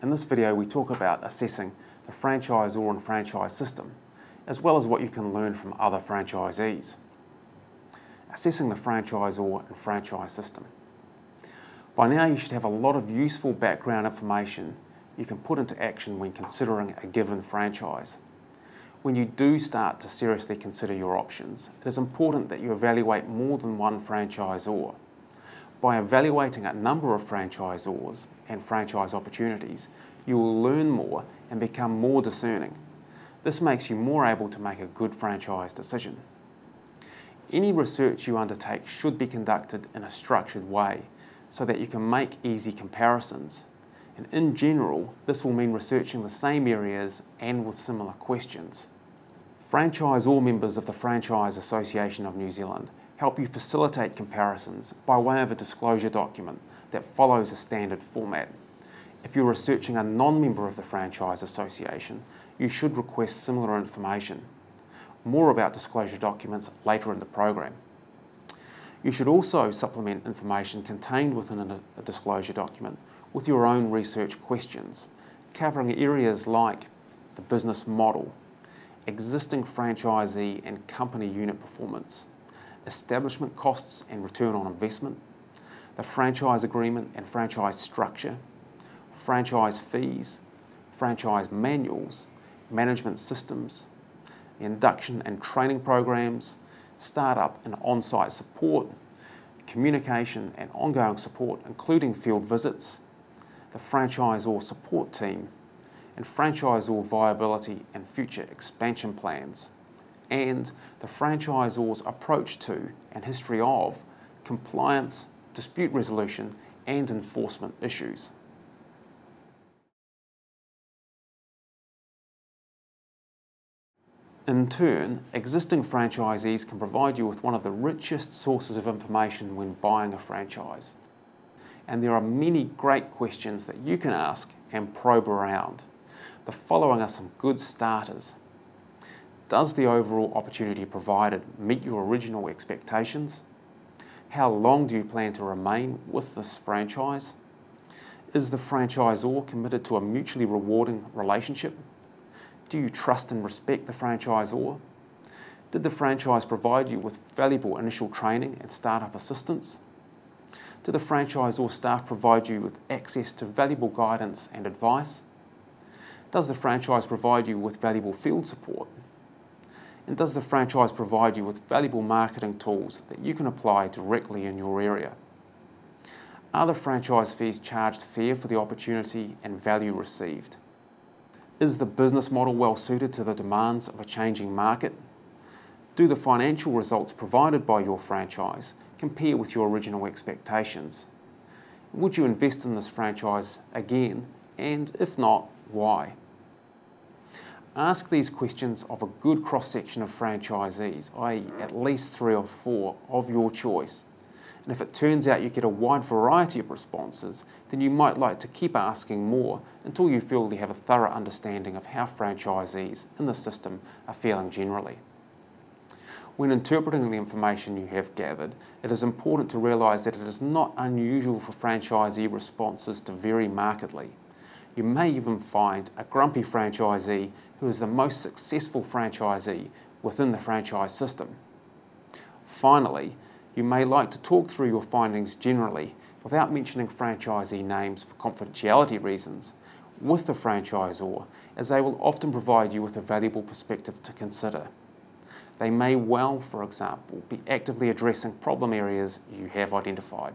In this video we talk about assessing the franchisor and franchise system, as well as what you can learn from other franchisees. Assessing the franchisor and franchise system. By now you should have a lot of useful background information you can put into action when considering a given franchise. When you do start to seriously consider your options, it is important that you evaluate more than one franchisor. By evaluating a number of franchisors and franchise opportunities, you will learn more and become more discerning. This makes you more able to make a good franchise decision. Any research you undertake should be conducted in a structured way so that you can make easy comparisons. And in general, this will mean researching the same areas and with similar questions. Franchisor members of the Franchise Association of New Zealand help you facilitate comparisons by way of a disclosure document that follows a standard format. If you're researching a non-member of the Franchise Association, you should request similar information. More about disclosure documents later in the program. You should also supplement information contained within a disclosure document with your own research questions, covering areas like the business model, existing franchisee and company unit performance, establishment costs and return on investment, the franchise agreement and franchise structure, franchise fees, franchise manuals, management systems, the induction and training programs, startup and on-site support, communication and ongoing support including field visits, the franchisor support team, and franchisor viability and future expansion plans, and the franchisor's approach to and history of compliance, dispute resolution, and enforcement issues. In turn, existing franchisees can provide you with one of the richest sources of information when buying a franchise. And there are many great questions that you can ask and probe around. The following are some good starters. Does the overall opportunity provided meet your original expectations? How long do you plan to remain with this franchise? Is the franchisor committed to a mutually rewarding relationship? Do you trust and respect the franchisor? Did the franchise provide you with valuable initial training and startup assistance? Do the franchisor staff provide you with access to valuable guidance and advice? Does the franchise provide you with valuable field support? And does the franchise provide you with valuable marketing tools that you can apply directly in your area? Are the franchise fees charged fair for the opportunity and value received? Is the business model well suited to the demands of a changing market? Do the financial results provided by your franchise compare with your original expectations? Would you invest in this franchise again, and if not, why? Ask these questions of a good cross-section of franchisees, i.e. at least 3 or 4 of your choice. And if it turns out you get a wide variety of responses, then you might like to keep asking more until you feel you have a thorough understanding of how franchisees in the system are feeling generally. When interpreting the information you have gathered, it is important to realise that it is not unusual for franchisee responses to vary markedly. You may even find a grumpy franchisee who is the most successful franchisee within the franchise system. Finally, you may like to talk through your findings generally without mentioning franchisee names for confidentiality reasons with the franchisor, as they will often provide you with a valuable perspective to consider. They may well, for example, be actively addressing problem areas you have identified.